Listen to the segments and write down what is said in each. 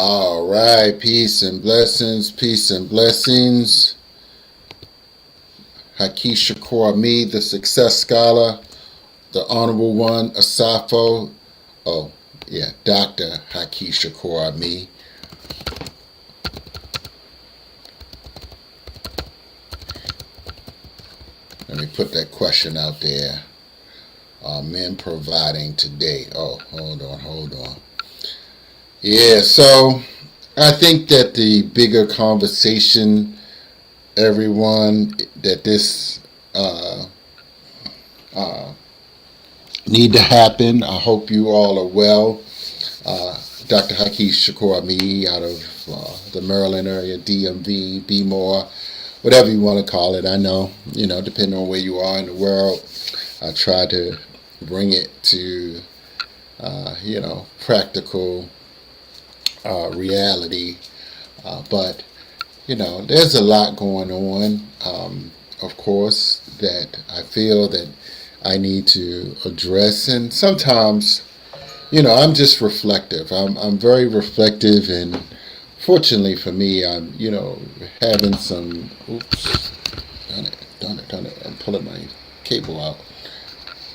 All right, peace and blessings, peace and blessings. Haki Shakur Me, the success scholar, the honorable one, Asafo. Oh, yeah, Dr. Haki Shakur Me. Let me put that question out there. Are men providing today? Oh, hold on. Yeah, so I think that the bigger conversation, everyone, that this uh, need to happen. I hope you all are well. Dr. Haki Shakur Ami out of the Maryland area, DMV, B-more, whatever you want to call it. I know, depending on where you are in the world, I try to bring it to, practical reality. But there's a lot going on, of course, that I feel that I need to address. And sometimes, I'm just reflective. I'm very reflective, and fortunately for me, I'm, having some. Oops, darn it! I'm pulling my cable out.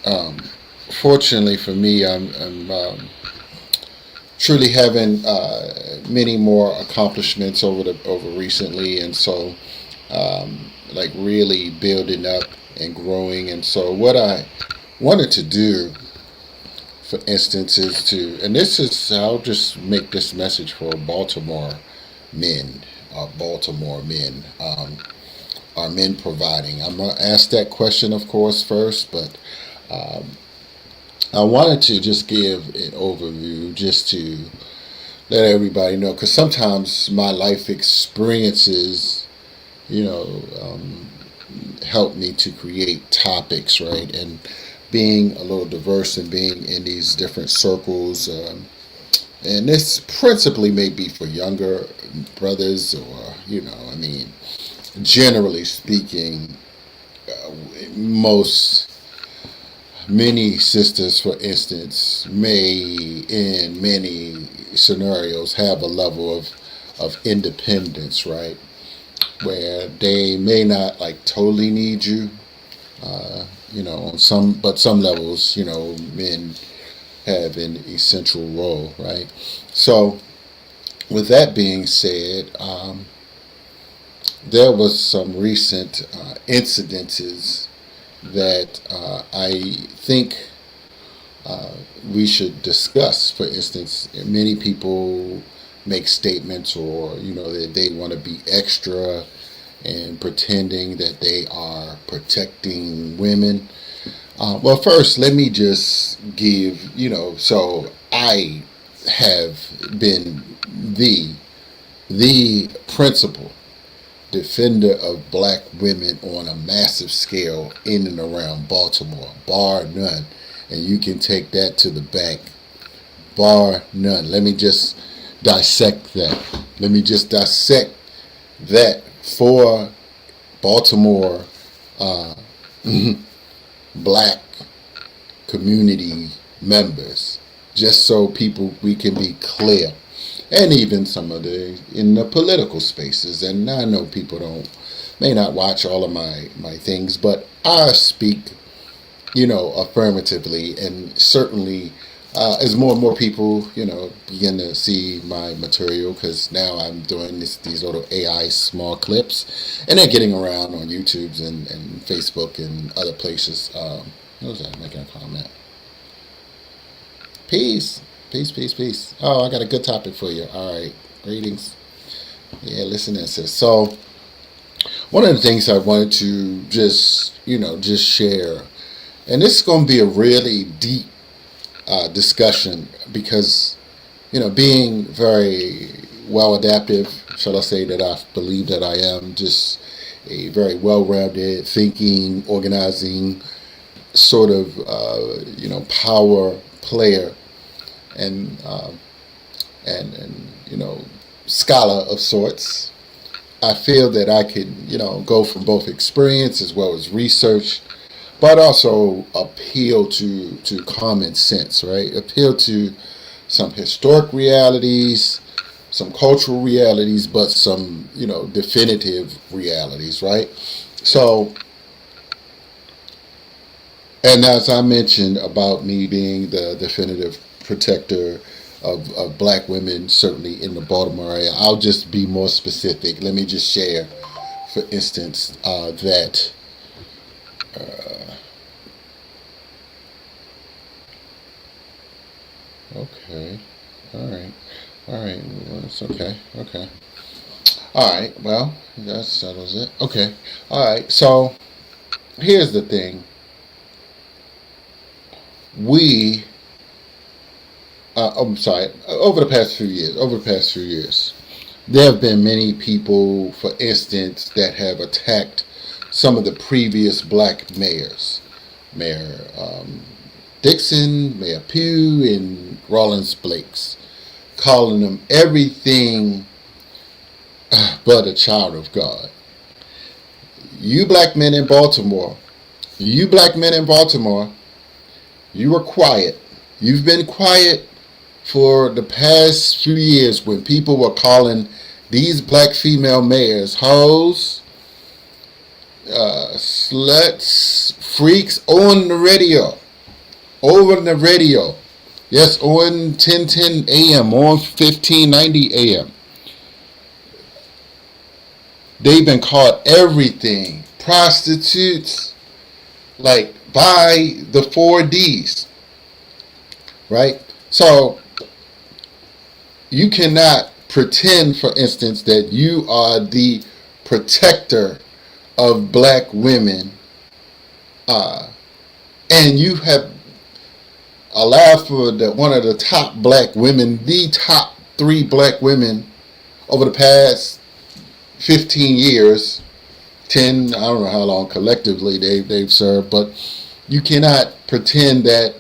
Um, Fortunately for me, I'm truly having many more accomplishments over recently, and so like really building up and growing. And so what I wanted to do, for instance, is to, and this is, I'll just make this message for men, Baltimore men. Are men providing? I'm gonna ask that question, of course, first, but um, I wanted to just give an overview, just to let everybody know, because sometimes my life experiences, you know, um, help me to create topics, right? And being a little diverse and being in these different circles, and this principally may be for younger brothers, or, generally speaking, uh, most many sisters, for instance, may in many scenarios have a level of independence, right? Where they may not like totally need you, on some levels, men have an essential role, right? So, with that being said, there was some recent incidences that I think we should discuss. For instance, many people make statements, or that they want to be extra and pretending that they are protecting women. Well, first, let me just give, so I have been the principal defender of black women on a massive scale in and around Baltimore, bar none. And you can take that to the bank, bar none. Let me just dissect that. Let me just dissect that for Baltimore uh, black community members, just so we can be clear. And even some of in the political spaces. And I know people may not watch all of my things, but I speak, affirmatively, and certainly as more and more people, begin to see my material, because now I'm doing these little AI small clips, and they're getting around on YouTube and Facebook and other places. What was that? Making a comment. Peace. Peace, peace, peace. Oh, I got a good topic for you. All right. Greetings. Yeah, listen and sis. So, one of the things I wanted to just share, and this is going to be a really deep discussion, because, being very well adaptive, shall I say, that I believe that I am, just a very well-rounded, thinking, organizing, sort of, power player, and scholar of sorts. I feel that I could go from both experience as well as research, but also appeal to common sense, right? Appeal to some historic realities, some cultural realities, but some, definitive realities, right? So, and as I mentioned about me being the definitive protector of black women, certainly in the Baltimore area, I'll just be more specific. Let me just share, for instance, that okay, all right, well, it's okay, all right, well, that settles it. Okay, all right, so here's the thing. We, I'm sorry, over the past few years, there have been many people, for instance, that have attacked some of the previous black mayors. Mayor Dixon, Mayor Pugh, and Rollins Blakes, calling them everything but a child of God. You black men in Baltimore, you black men in Baltimore, you were quiet. You've been quiet for the past few years when people were calling these black female mayors hoes, sluts, freaks on the radio. Over the radio. Yes, on 1010 AM, on 1590 AM. They've been called everything. Prostitutes, like by the 4Ds. Right? So, you cannot pretend, for instance, that you are the protector of black women, and you have allowed for one of the top black women, the top 3 black women over the past 15 years, 10, I don't know how long collectively they've served, but you cannot pretend that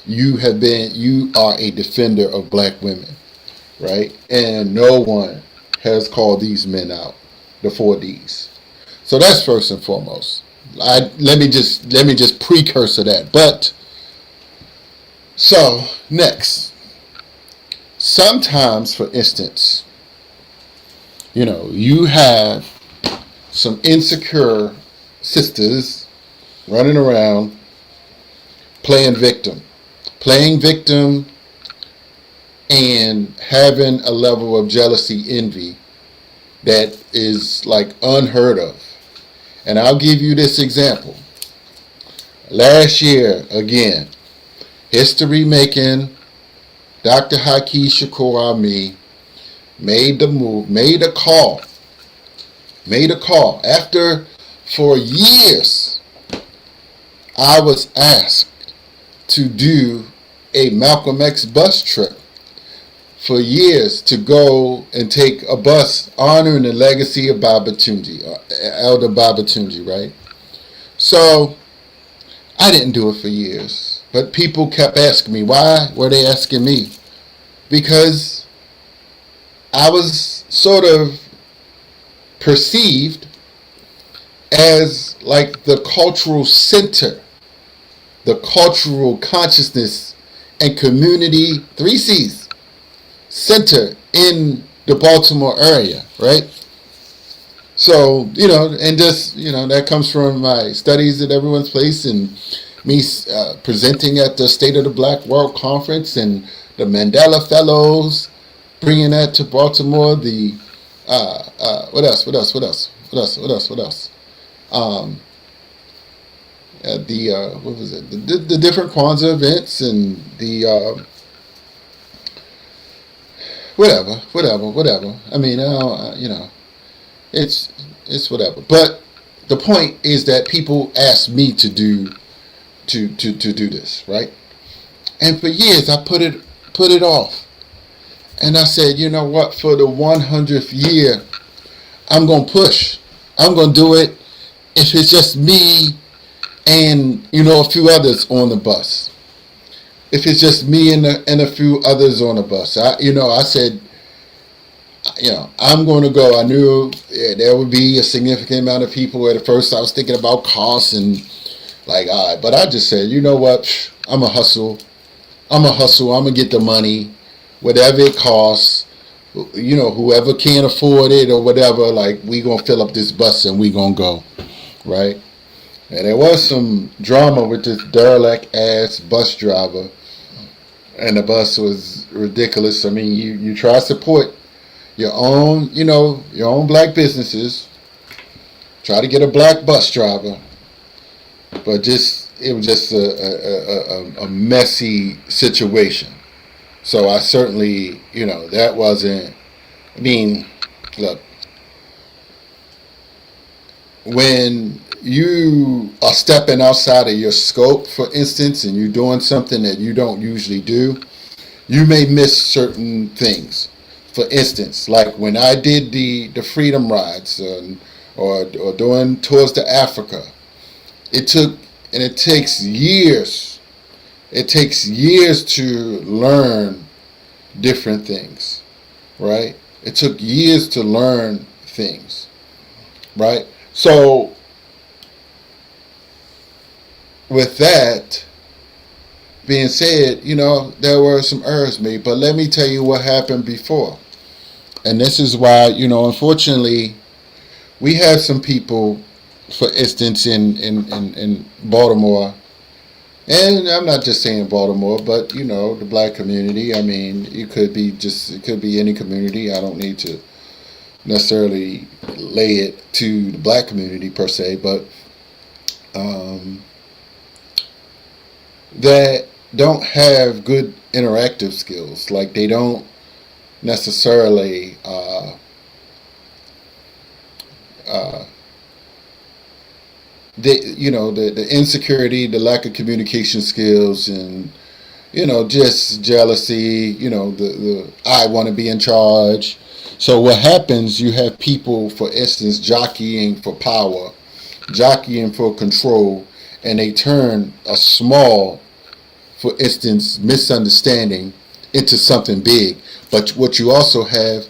you are a defender of black women, right? And no one has called these men out, the 4Ds. So that's first and foremost. Let me just precursor that. But so next, sometimes, for instance, you have some insecure sisters running around playing victim and having a level of jealousy, envy that is like unheard of. And I'll give you this example. Last year, again, history making Dr. Haki Shakur Ami made the move, made a call after, for years, I was asked to do a Malcolm X bus trip, for years, to go and take a bus honoring the legacy of Baba Tunji, Elder Baba Tunji, right? So I didn't do it for years, but people kept asking me. Why were they asking me? Because I was sort of perceived as like the cultural center, the cultural consciousness and community, 3 C's, center in the Baltimore area, right? So, and just, that comes from my studies at Everyone's Place and me presenting at the State of the Black World Conference and the Mandela Fellows, bringing that to Baltimore, the, what else? At the, what was it? The different Kwanzaa events and the, whatever. I mean, it's whatever. But the point is that people ask me to do this, right? And for years I put it off. And I said, you know what? For the 100th year, I'm gonna push. I'm gonna do it if it's just me and a few others on the bus. If it's just me and a few others on the bus, I said, I'm going to go. I knew there would be a significant amount of people. At first, I was thinking about costs and like, all right, but I just said, you know what? I'm a hustle. I'm gonna get the money, whatever it costs. whoever can't afford it or whatever, like, we gonna fill up this bus and we gonna go, right? And there was some drama with this derelict ass bus driver, and the bus was ridiculous. I mean, you try to support your own, your own black businesses. Try to get a black bus driver, but it was just a messy situation. So I certainly, that wasn't. I mean, look, when you are stepping outside of your scope, for instance, and you're doing something that you don't usually do, you may miss certain things. For instance, like when I did the freedom rides, or doing tours to Africa, it took and it takes years. It takes years to learn different things, right? It took years to learn things, right? So with that being said, there were some errors made, but let me tell you what happened before. And this is why, unfortunately, we have some people, for instance, in Baltimore, and I'm not just saying Baltimore, but the black community. I mean, it could be any community. I don't need to necessarily lay it to the black community per se, but that don't have good interactive skills. Like, they don't necessarily the insecurity, the lack of communication skills, and just jealousy. The I want to be in charge. So what happens? You have people, for instance, jockeying for power, jockeying for control, and they turn a small, for instance, misunderstanding into something big. But what you also have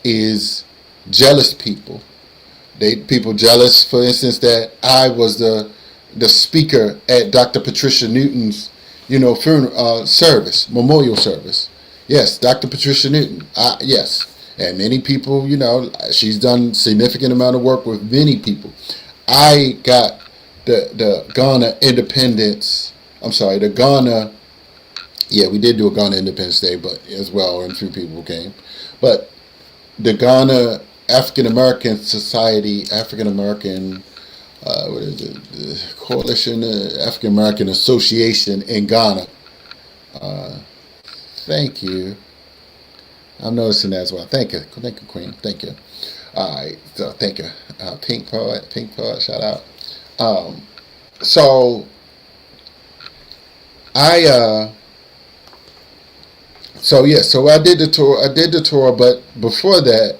is jealous people. People jealous, for instance, that I was the speaker at Dr. Patricia Newton's, funeral service, memorial service. Yes, Dr. Patricia Newton. Yes, and many people, she's done significant amount of work with many people. I got the Ghana Independence. I'm sorry, the Ghana. Yeah, we did do a Ghana Independence Day, but as well, and a few people came. But the Ghana African American Society, African American, what is it? The Coalition African American Association in Ghana. Thank you. I'm noticing that as well. Thank you, Queen. Thank you. All right, so thank you, Pink Poet, shout out. So I. So I did the tour, but before that,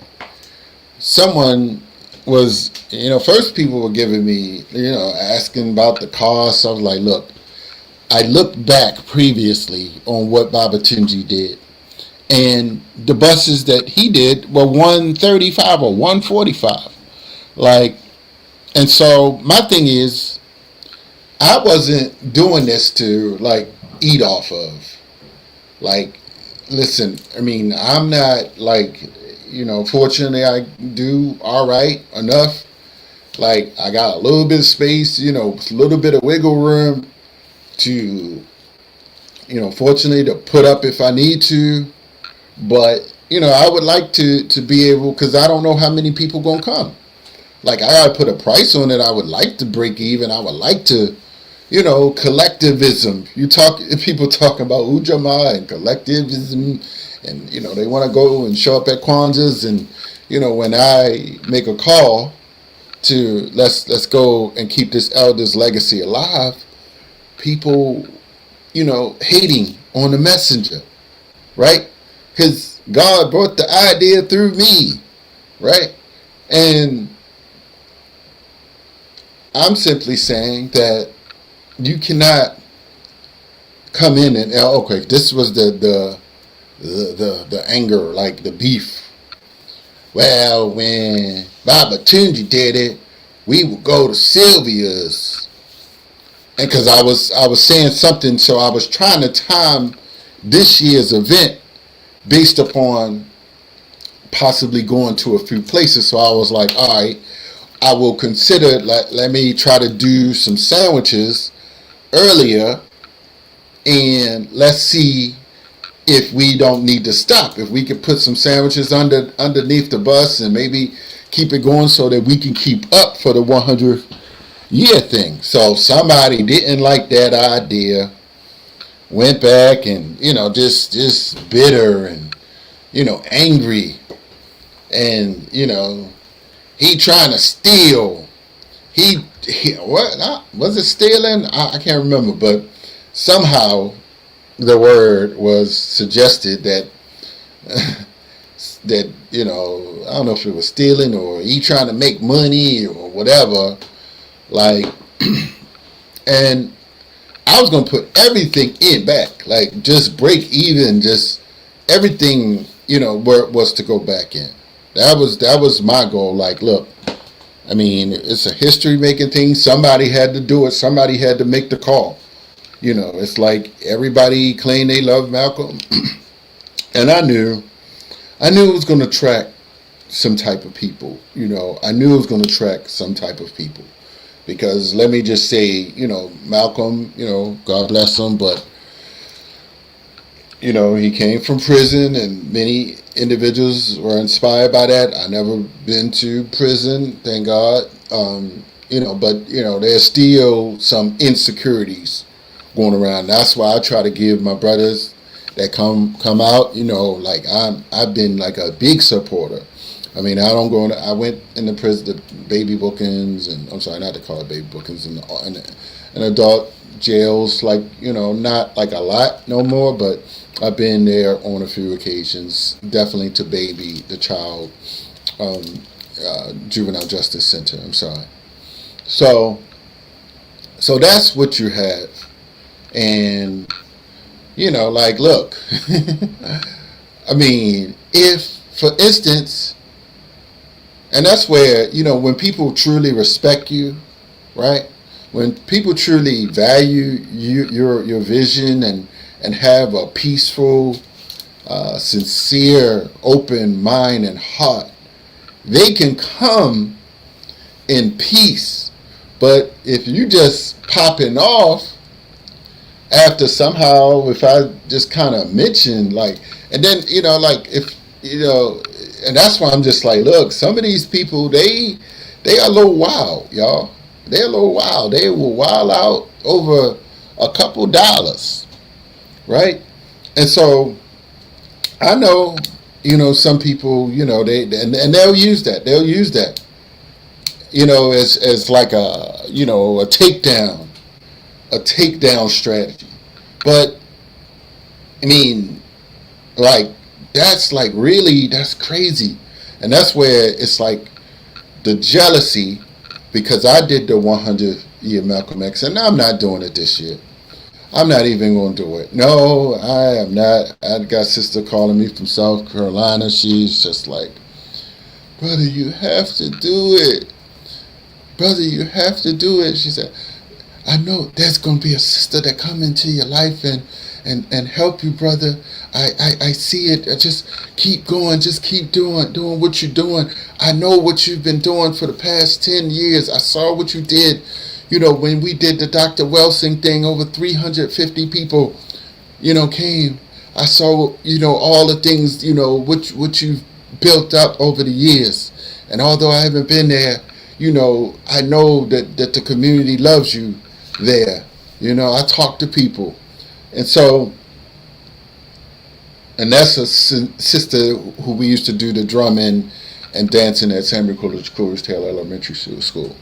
someone was, first people were giving me, asking about the cost. I was like, look, I looked back previously on what Babatunji did, and the buses that he did were 135 or 145. Like, and so my thing is, I wasn't doing this to, like, eat off of. Like, listen, I mean, I'm not, like, fortunately I do all right enough. Like, I got a little bit of space, a little bit of wiggle room to, fortunately to put up if I need to. But, I would like to be able, because I don't know how many people going to come. Like, I got to put a price on it. I would like to break even. I would like to, collectivism. People talk about Ujamaa and collectivism, and, they want to go and show up at Kwanzaa's, and, when I make a call to let's go and keep this elder's legacy alive, people, hating on the messenger, right? Because God brought the idea through me, right? And I'm simply saying that you cannot come in and, okay, this was the anger, like the beef. Well, when Babatunji did it, we would go to Sylvia's, and because I was saying something, so I was trying to time this year's event based upon possibly going to a few places. So I was like, all right, I will consider, let me try to do some sandwiches earlier, and let's see if we don't need to stop. If we could put some sandwiches underneath the bus and maybe keep it going so that we can keep up for the 100th year thing. So somebody didn't like that idea, went back and, just bitter and, angry. And, he trying to steal. What? Was it stealing? I can't remember, but somehow the word was suggested that that I don't know if it was stealing or he trying to make money or whatever, like. And I was gonna put everything in back, like just break even, just everything, where it was to go back in. That was my goal. Like, look, I mean, it's a history making thing. Somebody had to do it. Somebody had to make the call. It's like everybody claimed they loved Malcolm, and I knew it was going to attract some type of people. I knew it was going to attract some type of people, because let me just say, Malcolm, God bless him, but he came from prison, and many individuals were inspired by that. I never been to prison, thank God. But there's still some insecurities going around. That's why I try to give my brothers that come out, like I've been like a big supporter. I mean, I went in the prison, the baby bookings, and I'm sorry, not to call it baby bookings, and adult jails, like, not like a lot no more, but I've been there on a few occasions, definitely to baby, the child, juvenile justice center, I'm sorry. So that's what you have. And, like, look, I mean, if, for instance, and that's where, when people truly respect you, right? When people truly value your vision and have a peaceful, sincere, open mind and heart, they can come in peace. But if you just popping off, after somehow, if I just kind of mention, like, and then, like, if, and that's why I'm just like, look, some of these people, they are a little wild, y'all. They're a little wild. They will wild out over a couple dollars, right? And so I know, some people, they and they'll use that. They'll use that, as like a takedown strategy. But I mean, like, that's like really, that's crazy. And that's where it's like the jealousy, because I did the 100th year Malcolm X, and I'm not doing it this year. I'm not even going to do it. No, I am not. I got a sister calling me from South Carolina. She's just like, brother, you have to do it. Brother, you have to do it. She said, I know there's going to be a sister that come into your life and help you, brother. I see it. Just keep going. Just keep doing what you're doing. I know what you've been doing for the past 10 years. I saw what you did. When we did the Dr. Welsing thing, over 350 people, came. I saw, all the things, what you've built up over the years. And although I haven't been there, I know that the community loves you there. I talk to people. And so, and that's a sister who we used to do the drumming and dancing at Samuel Coolidge Taylor Elementary School.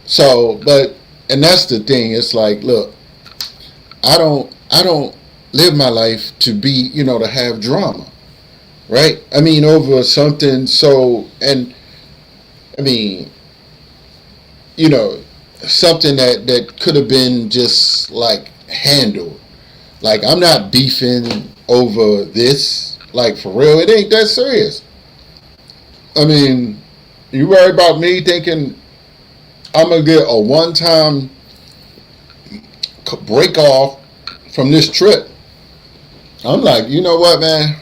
So, and that's the thing. It's like, look, I don't live my life to be, to have drama, right? I mean, over something so, and I mean, something that could have been just like handled. Like, I'm not beefing over this, like, for real. It ain't that serious. I mean, you worry about me thinking I'm going to get a one-time break off from this trip. I'm like, you know what, man?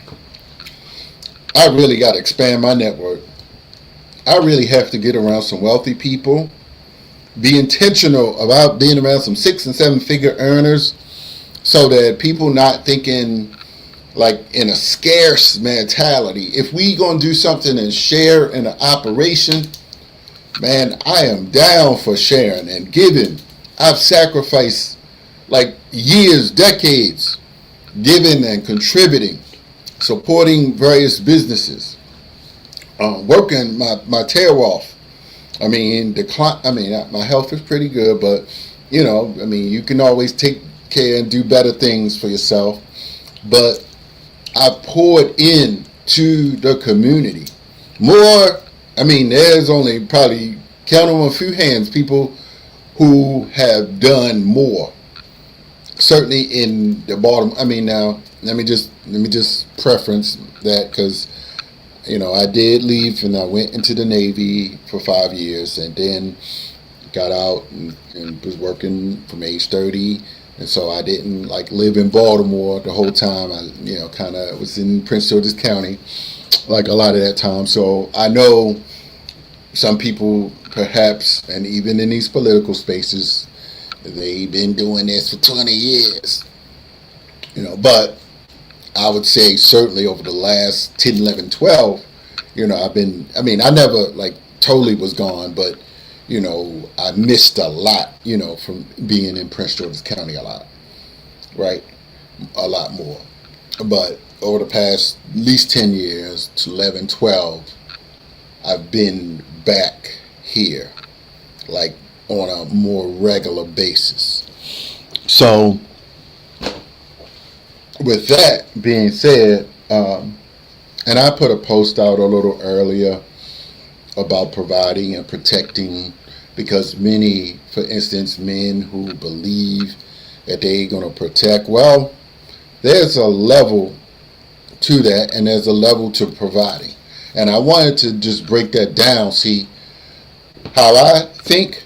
I really got to expand my network. I really have to get around some wealthy people, be intentional about being around some 6 and 7 figure earners so that people not thinking like in a scarce mentality. If we gonna do something and share in an operation, man, I am down for sharing and giving. I've sacrificed like years, decades, giving and contributing, supporting various businesses, working my tail off. I mean, my health is pretty good, but you can always take care and do better things for yourself. But I poured in to the community more. There's only probably count on a few hands people who have done more. Certainly in the bottom. Now let me just preference that because I did leave and I went into the Navy for 5 years and then got out and was working from age 30. And so I didn't like live in Baltimore the whole time. I, kind of was in Prince George's County like a lot of that time. So I know some people perhaps, and even in these political spaces, they've been doing this for 20 years. But I would say certainly over the last 10, 11, 12, I've been, I never like totally was gone, but, I missed a lot, from being in Prince George's County a lot, right? A lot more. But over the past at least 10 years to 11, 12, I've been back here, like on a more regular basis. So, with that being said, and I put a post out a little earlier about providing and protecting because many, for instance, men who believe that they're going to protect, well, there's a level to that and there's a level to providing. And I wanted to just break that down. See, how I think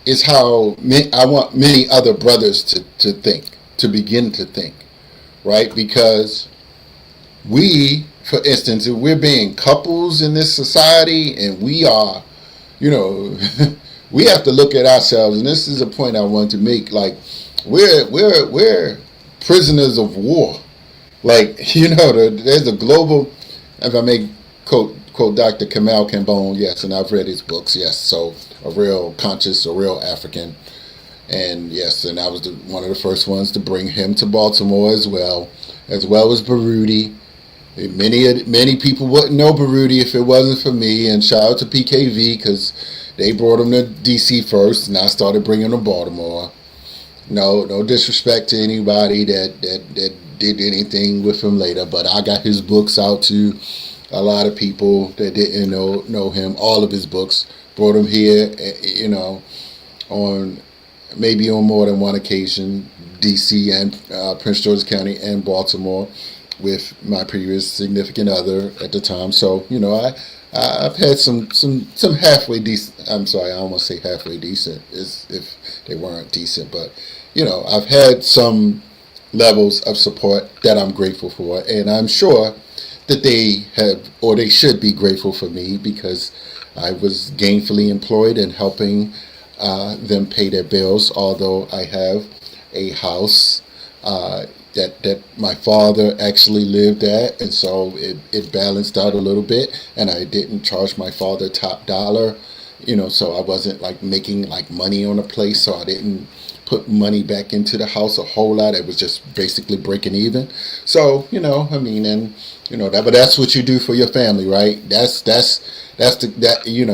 is how I want many other brothers to think, to begin to think, right? Because we, for instance, if we're being couples in this society and we are, we have to look at ourselves, and this is a point I want to make, like we're prisoners of war. Like, there's a global, if I may quote Dr. Kamal Cambone, yes, and I've read his books, yes, so a real conscious, a real African, and yes, and I was one of the first ones to bring him to Baltimore as well as Baruti. Many people wouldn't know Baruti if it wasn't for me, and shout out to PKV because they brought him to DC first, and I started bringing him to Baltimore. No disrespect to anybody that did anything with him later, but I got his books out to a lot of people that didn't know him. All of his books, brought him here, on more than one occasion, DC and Prince George's County and Baltimore, with my previous significant other at the time. So I've had some halfway decent. I'm sorry, I almost say halfway decent, as if they weren't decent, but I've had some levels of support that I'm grateful for, and I'm sure that they have, or they should be grateful for me because I was gainfully employed and helping them pay their bills. Although I have a house that my father actually lived at, and so it balanced out a little bit, and I didn't charge my father top dollar, so I wasn't like making like money on the place, so I didn't put money back into the house a whole lot. It was just basically breaking even. So but that's what you do for your family, right?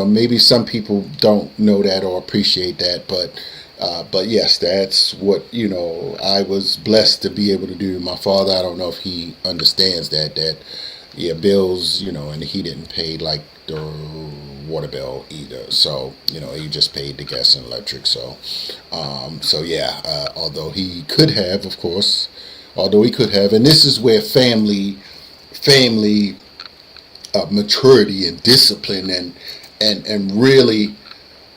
Maybe some people don't know that or appreciate that, but yes, that's what I was blessed to be able to do. My father, I don't know if he understands that bills, and he didn't pay like the water bill either, so he just paid the gas and electric. So although he could have, of course, and this is where family maturity and discipline and really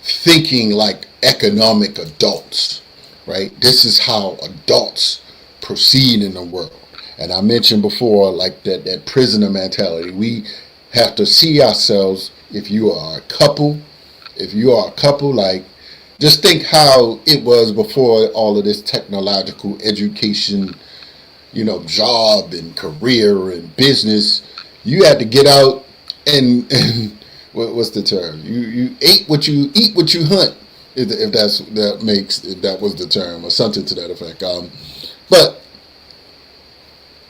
thinking like economic adults, right? This is how adults proceed in the world. And I mentioned before, like that prisoner mentality. We have to see ourselves. If you are a couple, like just think how it was before all of this technological education, job and career and business. You had to get out and what's the term? You ate what you eat, what you hunt. If that was the term or something to that effect. But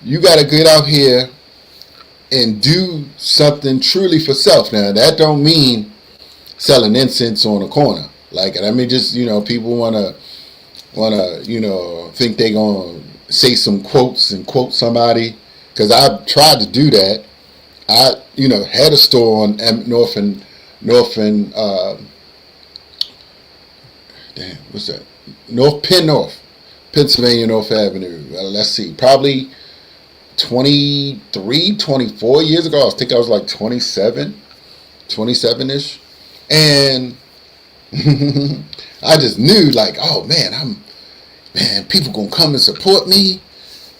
you got to get out here and do something truly for self. Now that don't mean selling incense on a corner. Like, I mean, just people wanna think they gonna say some quotes and quote somebody, because I've tried to do that. I had a store on what's that, North Pennsylvania North Avenue. Let's see, probably 23, 24 years ago. I think I was like 27-ish, and I just knew, like, oh man, people gonna come and support me.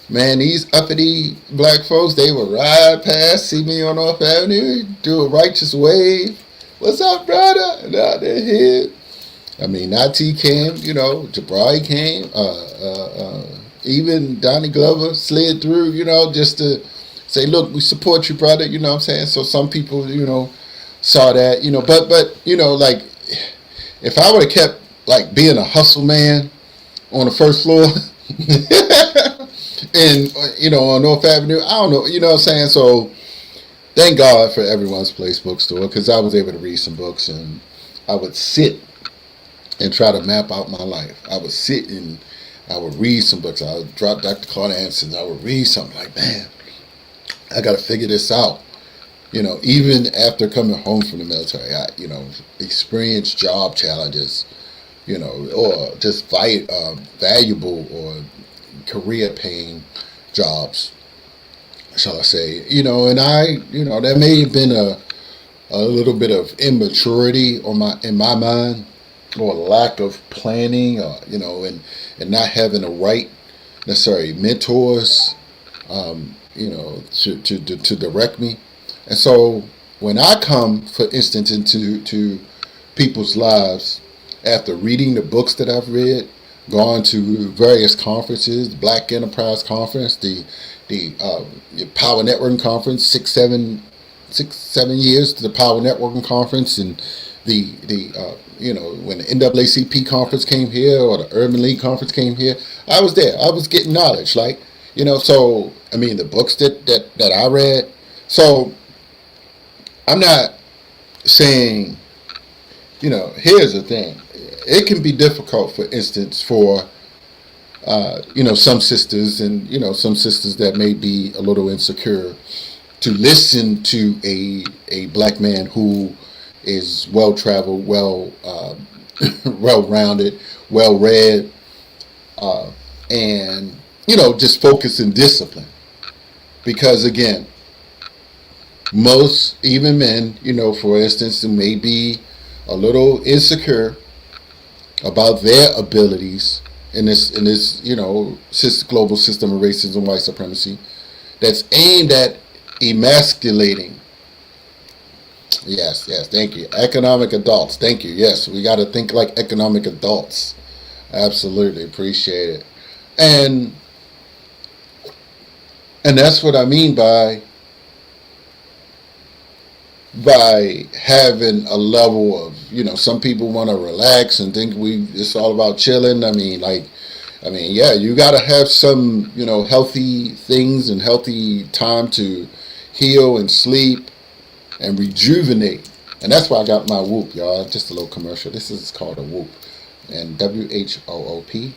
Man, these uppity black folks, they would ride past, see me on North Avenue, do a righteous wave. What's up, brother? And out their head. I mean, Nati came, Jabari came, even Donnie Glover slid through, just to say, look, we support you, brother, you know what I'm saying? So some people, saw that, but like, if I would have kept, like, being a hustle man on the first floor, and, on North Avenue, I don't know, you know what I'm saying? So thank God for Everyone's Place bookstore, because I was able to read some books, and I would sit and try to map out my life. I would sit and I would read some books. I would drop Dr. Claude Hanson. I would read something like, man, I got to figure this out. Even after coming home from the military, I, experienced job challenges, or just valuable or career paying jobs, shall I say. And I, there may have been a little bit of immaturity in my mind, or lack of planning, and not having the right necessary mentors, to direct me. And so when I come, for instance, into people's lives after reading the books that I've read, gone to various conferences, the Black Enterprise Conference, the Power Networking Conference, 6-7 years to the Power Networking Conference, and the when the NAACP conference came here, or the Urban League conference came here, I was there. I was getting knowledge, like, so I mean, the books that I read. So I'm not saying, here's the thing. It can be difficult, for instance, for some sisters, and some sisters that may be a little insecure, to listen to a black man who is well traveled, well rounded, well read, and just focus and discipline. Because again, most, even men, for instance, may be a little insecure about their abilities in this global system of racism, white supremacy, that's aimed at emasculating. Yes, thank you. Economic adults, thank you. Yes, we got to think like economic adults. Absolutely, appreciate it. And that's what I mean by having a level of, some people want to relax and think it's all about chilling. I mean, yeah, you got to have some, healthy things and healthy time to heal and sleep and rejuvenate. And that's why I got my Whoop, y'all. Just a little commercial. This is called a Whoop, and WHOOP. You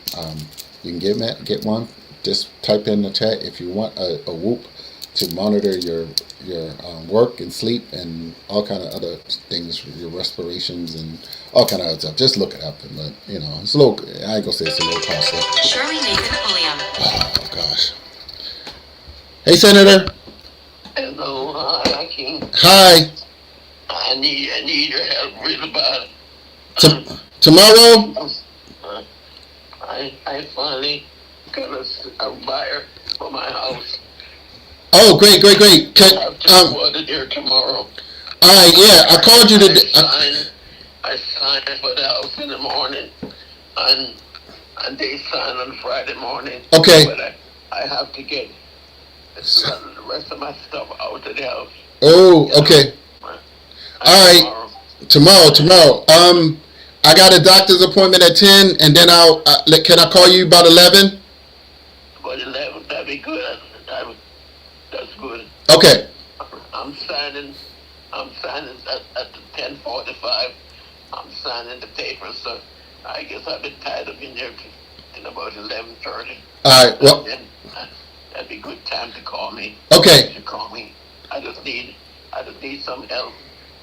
can get one. Just type in the chat if you want a Whoop to monitor your work and sleep and all kind of other things, your respirations and all kind of other stuff. Just look it up. But it's a little. I ain't gonna say it's a little costly. Shirley Nathan William. Oh gosh. Hey, Senator. Hello, hi, King. Hi. I need your help really bad. Tomorrow? I finally got a buyer. for my house. Oh, great, great, great. I have to go out of there tomorrow. All right, yeah, I called you I today. signed. I signed for the house in the morning, and they sign on Friday morning. Okay. But I have to get the rest of my stuff out of the house. Oh, You know, okay. All right. tomorrow. Tomorrow. I got a doctor's appointment at 10, and then can I call you about 11? But 11, that'd be good. That's good. Okay. I'm signing. I'm signing at the 10:45. I'm signing the paper, so I guess I've been tied up in there till about 11:30. All right. And Well, then that'd be good time to call me. okay. To call me. I just need. I just need some help.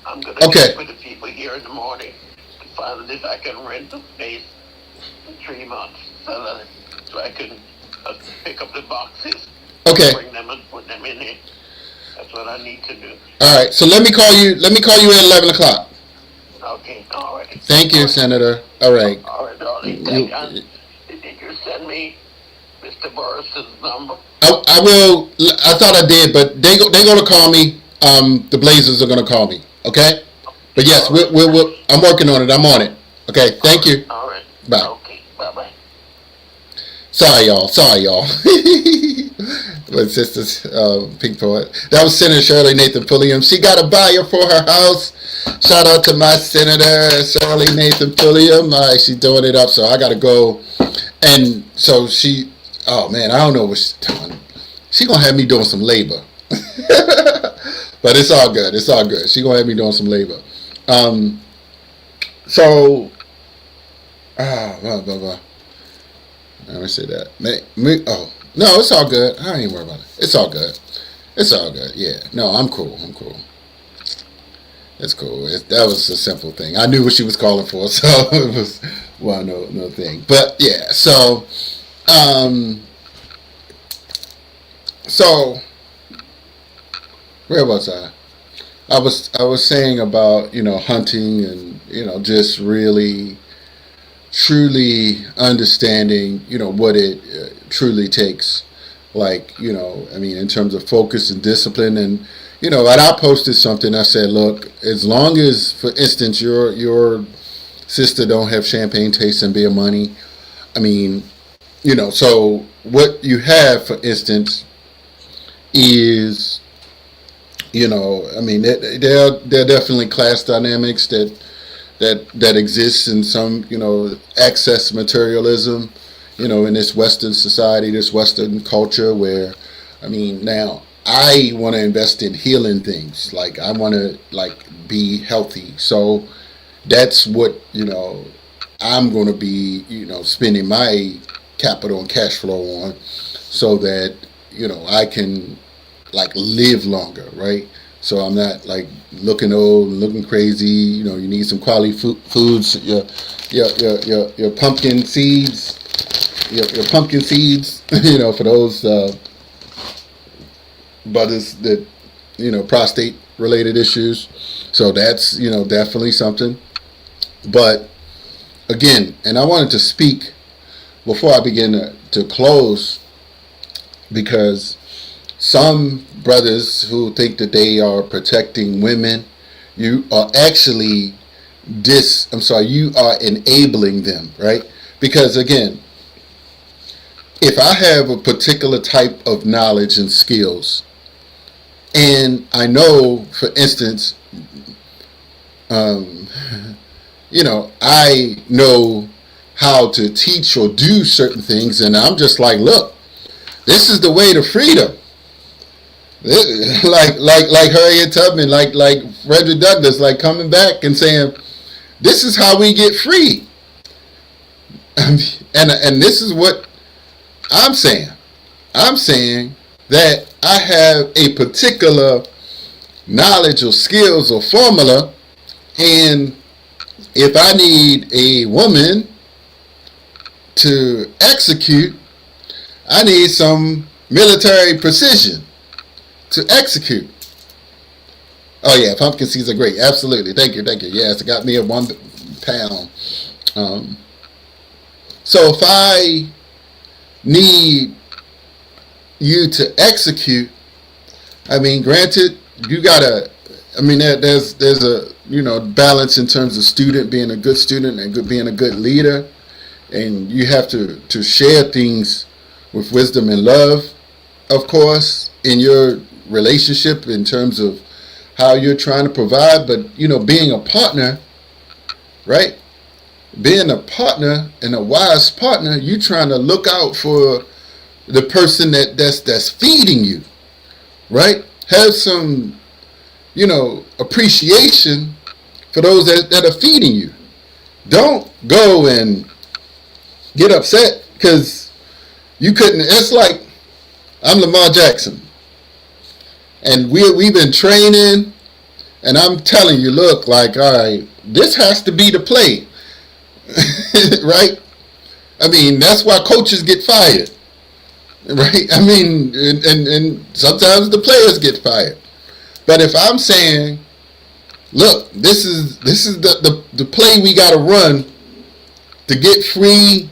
I'm gonna Okay. check with the people here in the morning to find out if I can rent a space for 3 months, so I can pick up the boxes, Okay. bring them and put them in here. That's what I need to do. All right. So let me call you. Let me call you at 11 o'clock. Okay, all right. Thank you, All right, Senator. All right. all right, darling. You, Did you send me Mr. Burris's number? I will. I thought I did, but they're gonna call me. The Blazers are gonna call me. Okay. But yes, All right. I'm working on it. I'm on it. Okay. Thank you. All right. Bye. Okay, bye-bye. Sorry, y'all. Sorry, y'all. My sister's pink poet. That was Senator Shirley Nathan Pulliam. She got a buyer for her house. Shout out to my Senator Shirley Nathan Pulliam. All right, she's doing it up, so I gotta go. And so she, oh man, I don't know what she's doing. She gonna have me doing some labor, but it's all good. It's all good. She gonna have me doing some labor. Um, so, blah blah blah. Let me say that. Oh no, it's all good. I ain't worried about it. It's all good. It's all good. Yeah. No, I'm cool. I'm cool. It's cool. That was a simple thing. I knew what she was calling for, so it was no thing. But yeah. Um, so where was I? I was saying about hunting and just really truly understanding, what it truly takes. Like, I mean, in terms of focus and discipline. And, and I posted something. I said, look, as long as, for instance, your sister don't have champagne taste and beer money, I mean, so what you have, for instance, is, I mean, there are definitely class dynamics that exists in some, excess materialism, in this Western society, this Western culture where, I mean, now I want to invest in healing things. Like I want to be healthy. So that's what, I'm going to be, spending my capital and cash flow on so that, I can live longer, right? So I'm not looking old, looking crazy. You need some quality foods. Your pumpkin seeds, your pumpkin seeds. For those brothers that prostate related issues. So that's definitely something. But again, and I wanted to speak before I begin to close because some brothers who think that they are protecting women, you are actually you are enabling them, right? Because again, if I have a particular type of knowledge and skills, and I know, for instance, I know how to teach or do certain things, and I'm just like, look, this is the way to freedom. Like Harriet Tubman, like Frederick Douglass, coming back and saying, this is how we get free. and this is what I'm saying. I'm saying that I have a particular knowledge or skills or formula, and if I need a woman to execute, I need some military precision to execute. Oh yeah, pumpkin seeds are great. Absolutely. Thank you. Yes, it got me a 1 pound. So if I need, you to execute, I mean, granted, you gotta. I mean, there's a balance in terms of student being a good student and being a good leader, and you have to share things with wisdom and love, of course, in your relationship in terms of how you're trying to provide. But being a partner, right? Being a partner and a wise partner, you trying to look out for the person that's feeding you, right? Have some, appreciation for those that are feeding you. Don't go and get upset because you couldn't. It's like I'm Lamar Jackson, and we've been training, and I'm telling you, look, like, all right, this has to be the play, right? I mean, that's why coaches get fired, right? I mean, and sometimes the players get fired. But if I'm saying, look, this is the play we got to run to get free,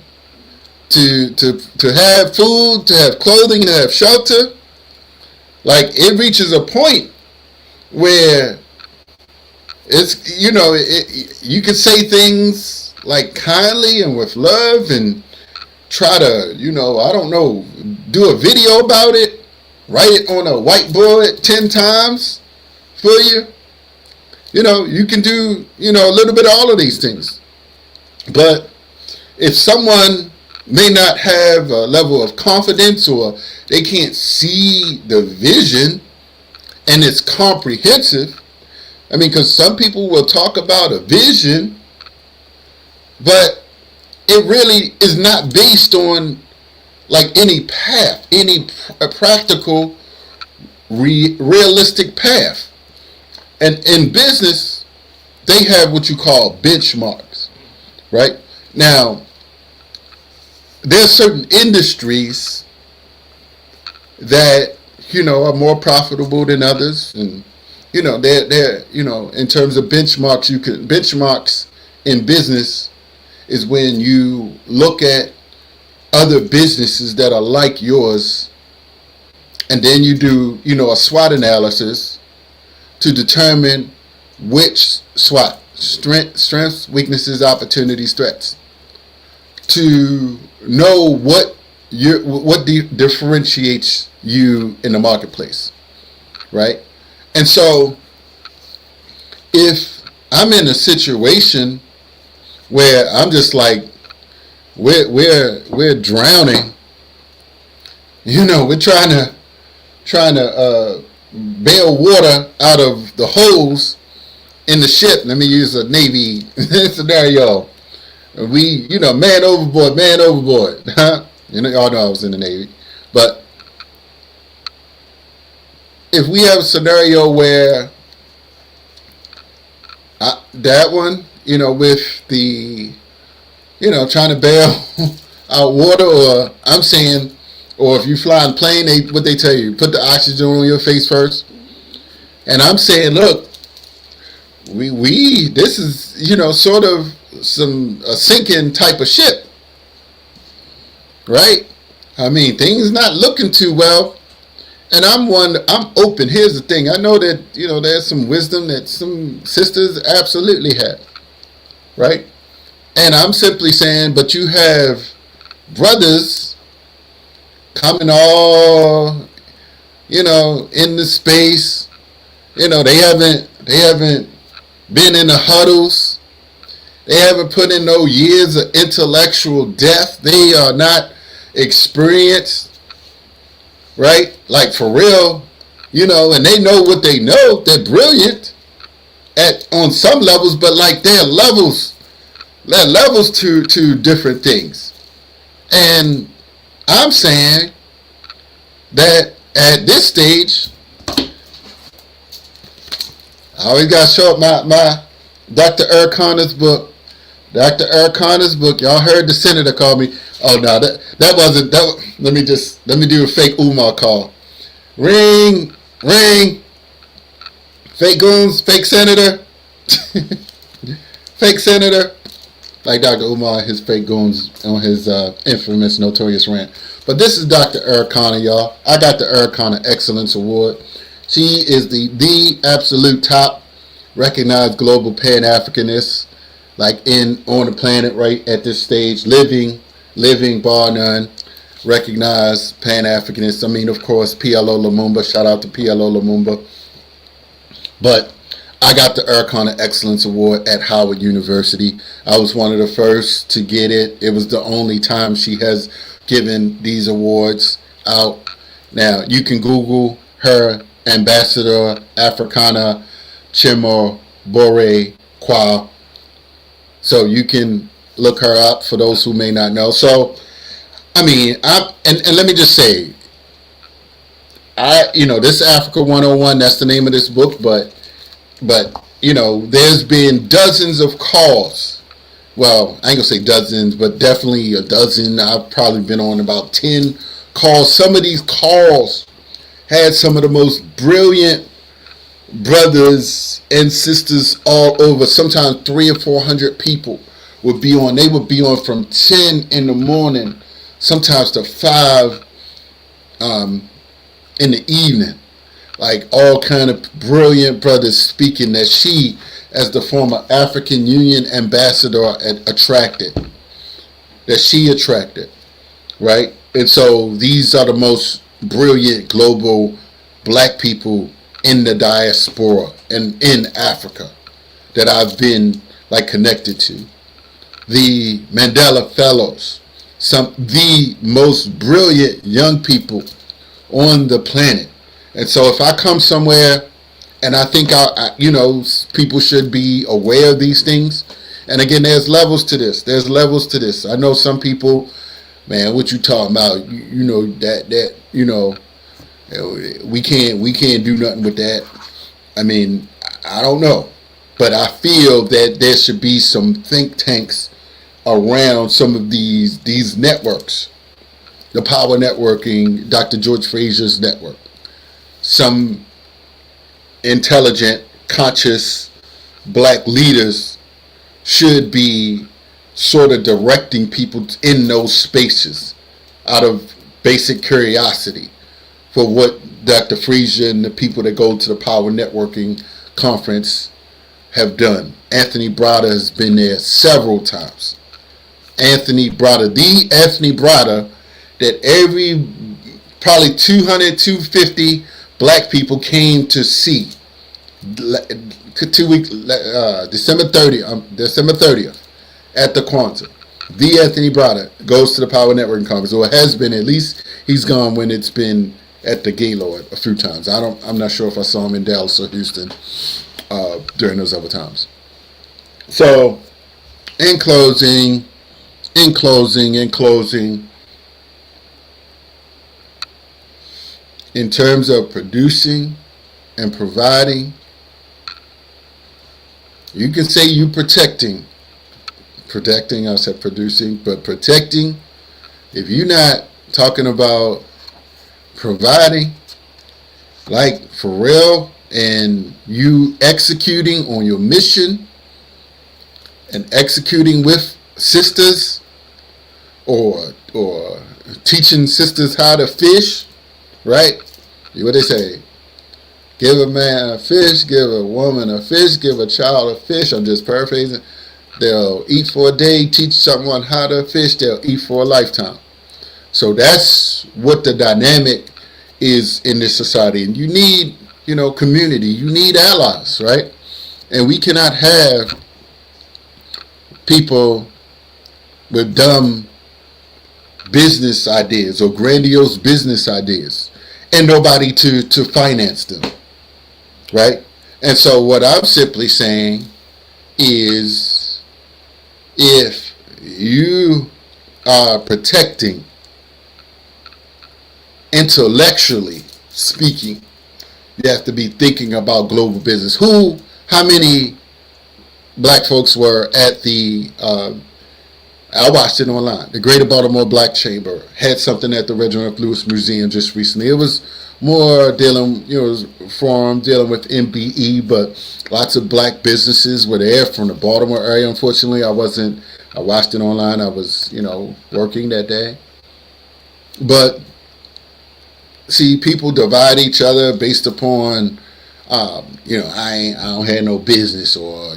to have food, to have clothing, to have shelter, like it reaches a point where it's you can say things like kindly and with love and try to I don't know, do a video about it, write it on a whiteboard 10 times for you. You can do a little bit of all of these things. But if someone may not have a level of confidence or they can't see the vision and it's comprehensive, I mean, because some people will talk about a vision, but it really is not based on like any path, any practical, realistic path. And in business, they have what you call benchmarks, right? Now, there are certain industries that are more profitable than others, and they're in terms of benchmarks. Benchmarks in business is when you look at other businesses that are like yours, and then you do a SWOT analysis to determine which SWOT, strengths, weaknesses, opportunities, threats, to know what differentiates you in the marketplace, right? And so if I'm in a situation where I'm just like we're drowning, we're trying to bail water out of the holes in the ship. Let me use a Navy scenario. We, man overboard, huh? Y'all know I was in the Navy. But if we have a scenario where that one, with the, trying to bail out water, or I'm saying, or if you fly in plane, what they tell you, put the oxygen on your face first. And I'm saying, look, this is, sort of a sinking type of ship, right? I mean, things not looking too well. And I'm open. Here's the thing. I know that, there's some wisdom that some sisters absolutely have, right? And I'm simply saying, but you have brothers coming all, in the space. They haven't been in the huddles. They haven't put in no years of intellectual depth. They are not experienced, right? Like for real, and they know what they know. They're brilliant on some levels, but like there are levels to different things. And I'm saying that at this stage, I always got to show up my Dr. Eric Connor's book. Dr. Eric Connor's book. Y'all heard the senator call me. Oh no, that wasn't that. Let me do a fake Umar call. Ring, ring. Fake goons, fake senator, fake senator. Like Dr. Umar, his fake goons on his infamous, notorious rant. But this is Dr. Eric Connor, y'all. I got the Eric Connor Excellence Award. She is the absolute top recognized global Pan-Africanist, like in on the planet right at this stage, living bar none, recognized Pan-Africanist. I mean, of course, PLO Lumumba. Shout out to PLO Lumumba. But I got the Eric Connor Excellence Award at Howard University. I was one of the first to get it. It was the only time she has given these awards out. Now, you can Google her, Ambassador Africana Chimo Bore Kwa. So you can look her up for those who may not know. So, I mean, and let me just say, this Africa 101, that's the name of this book, but there's been dozens of calls. Well, I ain't gonna say dozens, but definitely a dozen. I've probably been on about 10 calls. Some of these calls had some of the most brilliant brothers and sisters all over. Sometimes 300 or 400 people would be on. They would be on from 10 in the morning, sometimes to 5 in the evening. Like all kind of brilliant brothers speaking that she, as the former African Union ambassador, attracted. That she attracted, right? And so these are the most brilliant global black people in the diaspora and in Africa that I've been like connected to. The Mandela Fellows, the most brilliant young people on the planet. And so if I come somewhere and I think people should be aware of these things. And again, there's levels to this. There's levels to this. I know some people, man, what you talking about? We can't do nothing with that. I mean, I don't know, but I feel that there should be some think tanks around some of these networks. The power networking, Dr. George Frazier's network. Some intelligent, conscious black leaders should be sort of directing people in those spaces out of basic curiosity for what Dr. Frazier and the people that go to the Power Networking Conference have done. Anthony Brada has been there several times. Anthony Brada that every probably 200, 250 black people came to see 2 weeks, December 30th at the Quantum. The Anthony Brada goes to the Power Networking Conference, or has been. At least he's gone when it's been at the Gaylord a few times. I'm not sure if I saw him in Dallas or Houston during those other times. So, in closing, in terms of producing and providing, you can say you protecting, I said producing, but protecting, if you're not talking about providing, like for real, and you executing on your mission and executing with sisters or teaching sisters how to fish, right? What they say, give a man a fish, give a woman a fish, give a child a fish. I'm just paraphrasing. They'll eat for a day, teach someone how to fish, they'll eat for a lifetime. So that's what the dynamic is in this society. And you need, community. You need allies, right? And we cannot have people with dumb business ideas or grandiose business ideas and nobody to finance them, right? And so what I'm simply saying is, if you are protecting, intellectually speaking, you have to be thinking about global business. How many black folks were at the I watched it online. The Greater Baltimore Black Chamber had something at the Reginald Lewis Museum just recently. It was more dealing with MBE, but lots of black businesses were there from the Baltimore area. Unfortunately, I watched it online. I was, working that day. But see, people divide each other based upon, I don't have no business, or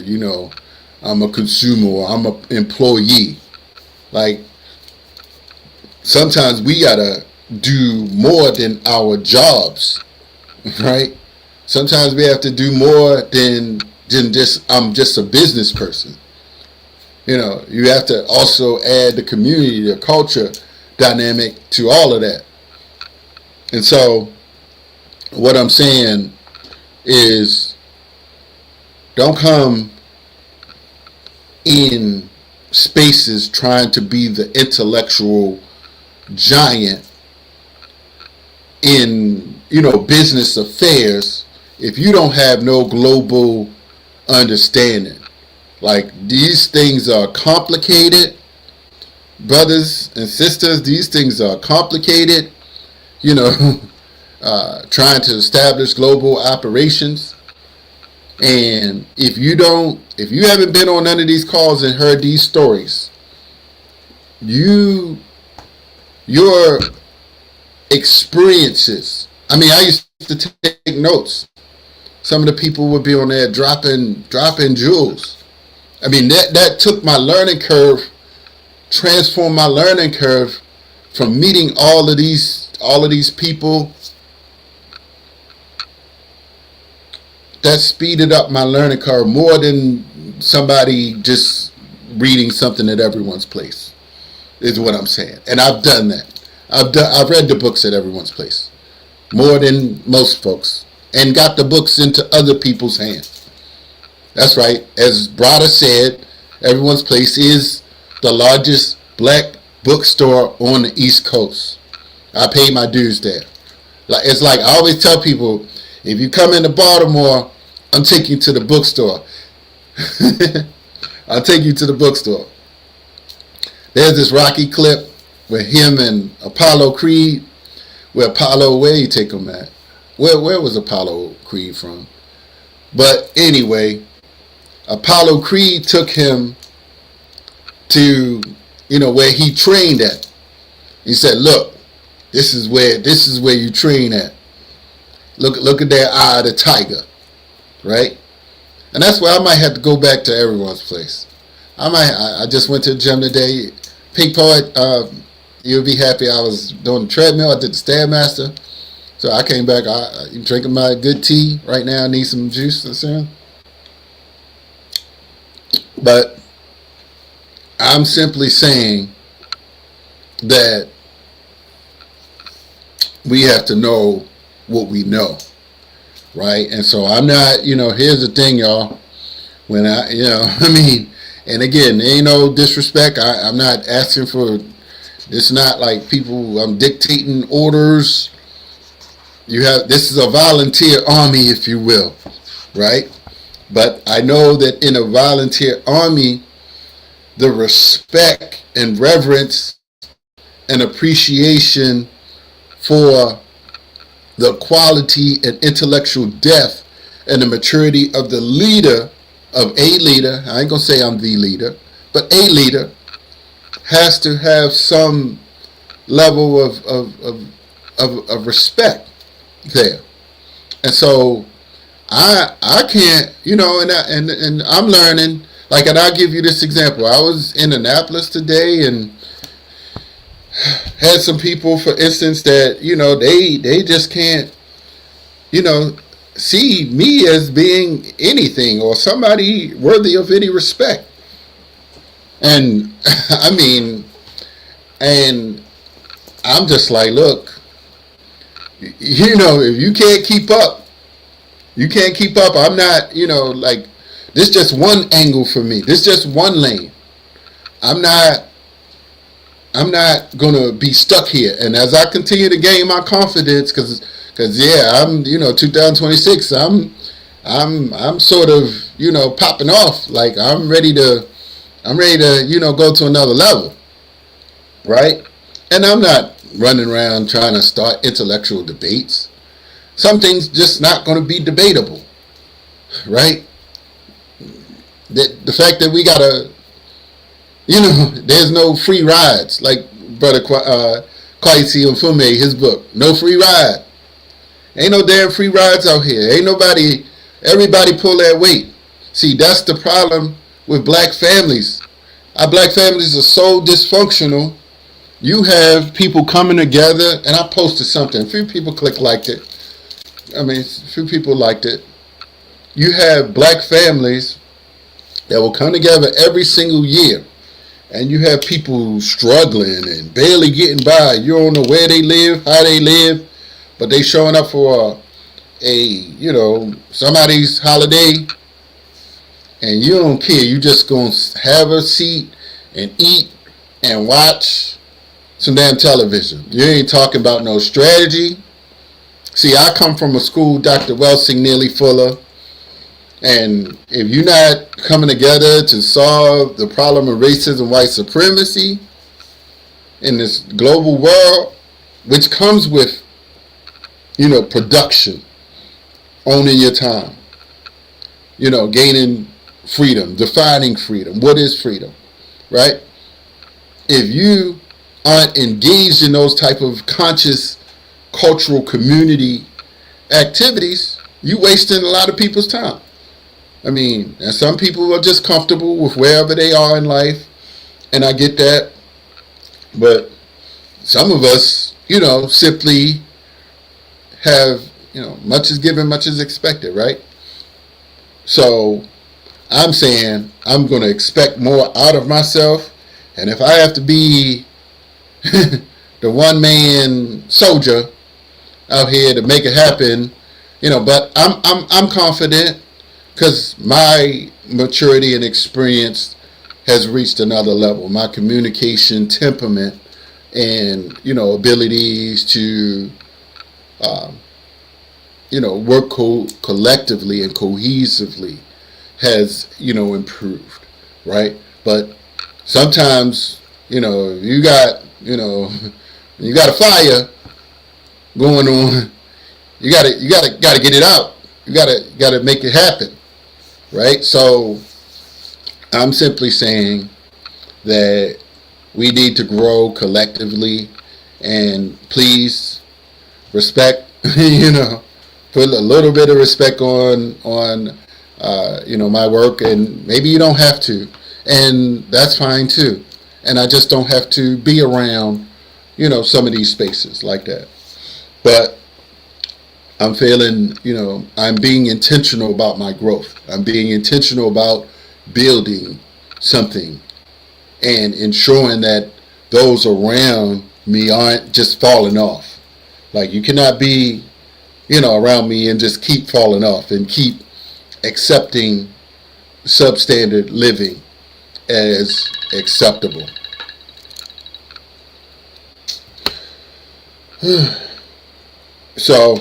I'm a consumer, or I'm an employee. Like, sometimes we gotta do more than our jobs, right? Sometimes we have to do more than just I'm just a business person. You have to also add the community, the culture dynamic to all of that. And so, what I'm saying is, don't come in spaces trying to be the intellectual giant in business affairs if you don't have no global understanding. Like, these things are complicated, brothers and sisters. These things are complicated. You know, trying to establish global operations. And if you haven't been on none of these calls and heard these stories, your experiences. I mean, I used to take notes. Some of the people would be on there dropping jewels. I mean, that took my learning curve, transformed my learning curve from meeting all of these people. That speeded up my learning curve more than somebody just reading something at everyone's place, is what I'm saying. And I've done that. I've read the books at everyone's place more than most folks, and got the books into other people's hands. That's right. As Brada said, everyone's place is the largest black bookstore on the East Coast. I pay my dues there. It's like I always tell people, if you come into Baltimore, I'm taking you to the bookstore. I'll take you to the bookstore. There's this Rocky clip with him and Apollo Creed. Where you take him at? Where was Apollo Creed from? But anyway, Apollo Creed took him to where he trained at. He said, "Look, this is where you train at. Look at that eye of the tiger, right?" And that's why I might have to go back to everyone's place. I just went to the gym today. Pink Poet, you'll be happy I was doing the treadmill. I did the Stairmaster. So I came back. I'm drinking my good tea right now. I need some juice soon. But I'm simply saying that we have to know what we know, right? And so I'm not, here's the thing, y'all. When I mean, and again, there ain't no disrespect. I'm not asking for, it's not like people, I'm dictating orders. This is a volunteer army, if you will, right? But I know that in a volunteer army, the respect and reverence and appreciation for the quality and intellectual depth and the maturity of the leader, of a leader, I ain't gonna say I'm the leader, but a leader has to have some level of respect there. And so I can't, and I'm learning. Like, and I'll give you this example. I was in Annapolis today and had some people, for instance, that they just can't see me as being anything or somebody worthy of any respect. And I mean, and I'm just like, look, if you can't keep up, you can't keep up. I'm not, like, this just one angle for me. This just one lane. I'm not gonna be stuck here. And as I continue to gain my confidence, because yeah, I'm 2026. I'm sort of popping off. Like, I'm ready to go to another level, right? And I'm not running around trying to start intellectual debates. Some things just not going to be debatable, right? The fact that we gotta, there's no free rides, like Brother Kwaisi Mfume, his book, No Free Ride. Ain't no damn free rides out here. Ain't nobody, everybody pull that weight. See, that's the problem with black families. Our black families are so dysfunctional. You have people coming together, and I posted something. A few people liked it. I mean, a few people liked it. You have black families that will come together every single year, and you have people struggling and barely getting by. You don't know where they live, how they live, but they showing up for somebody's holiday, and you don't care. You just gonna have a seat and eat and watch some damn television. You ain't talking about no strategy. See, I come from a school, Dr. Welsing, nearly Fuller, and if you're not coming together to solve the problem of racism, white supremacy in this global world, which comes with, production, owning your time, gaining freedom, defining freedom. What is freedom, right? If you aren't engaged in those type of conscious cultural community activities, you wasting a lot of people's time. I mean, and some people are just comfortable with wherever they are in life, and I get that. But some of us, simply have, much is given, much is expected, right? So I'm saying I'm going to expect more out of myself, and if I have to be the one-man soldier out here to make it happen, but I'm confident because my maturity and experience has reached another level. My communication temperament and abilities to work collectively and cohesively has improved, right? But sometimes you got a fire going on. You gotta get it out. You gotta make it happen, right? So I'm simply saying that we need to grow collectively, and please respect. Put a little bit of respect on my work, and maybe you don't have to, and that's fine too. And I just don't have to be around some of these spaces like that. But I'm feeling, I'm being intentional about my growth. I'm being intentional about building something and ensuring that those around me aren't just falling off. Like, you cannot be, around me and just keep falling off and keep accepting substandard living as acceptable. So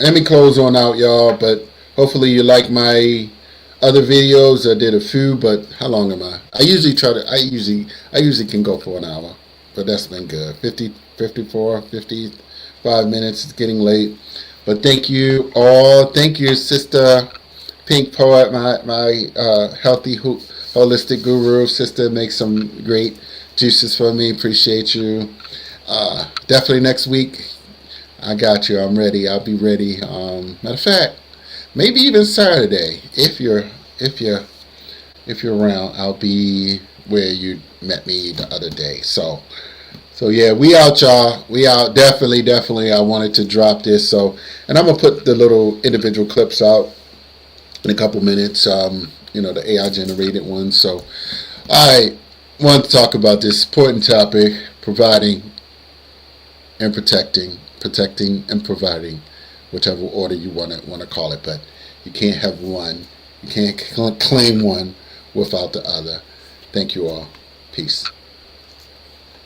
let me close on out, y'all, but hopefully you like my other videos. I did a few, but how long am I? I usually can go for an hour, but that's been good. 55 minutes. It's getting late, but thank you all. Thank you, Sister Pink Poet, my healthy holistic guru. Sister makes some great juices for me. Appreciate you. Definitely next week. I got you. I'm ready. I'll be ready. Matter of fact, maybe even Saturday, if you're around, I'll be where you met me the other day. So yeah, we out, y'all. We out. Definitely. I wanted to drop this. So, and I'm gonna put the little individual clips out in a couple minutes. The AI generated ones. So I want to talk about this important topic: providing and protecting and providing, whichever order you want to call it. But you can't have one. You can't claim one without the other. Thank you all. Peace.